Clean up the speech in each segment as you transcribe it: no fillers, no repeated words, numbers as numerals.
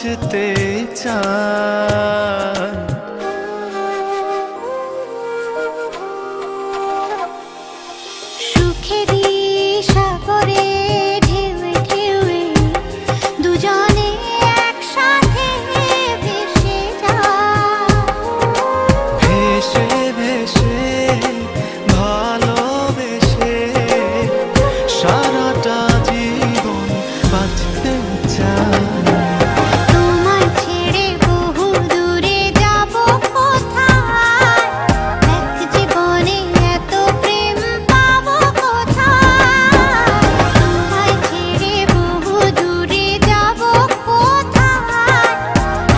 বাঁচতে চাই। সুখেরই সাগরে ঢেউয়ে ঢেউয়ে দুজনে একসাথে ভেসে যায়। ভেসে ভেসে ভালোবেসে সারাটা জীবন বাঁচতে চাই। তোমায় ছেড়ে বহু দূরে যাব কোথায়, এক জীবনে এত প্রেম পাবো কোথায়। তোমায় ছেড়ে বহু দূরে যাব কোথায়,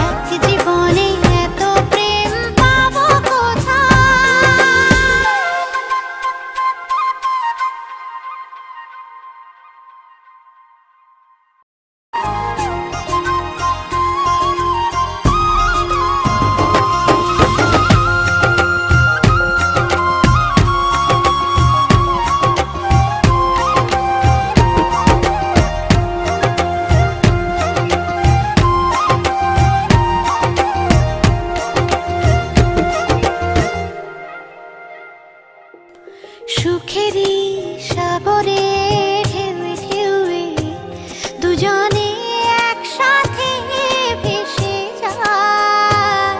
এক জীবনে এত প্রেম পাবো কোথায়। সুখেরই সাগরে ঢেউয়ে ঢেউয়ে দুজনে একসাথে ভেসে যায়।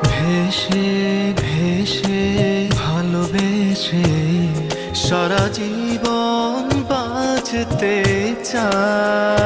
ভেসে ভেসে ভালোবেসে সারা জীবন বাঁচতে চাই।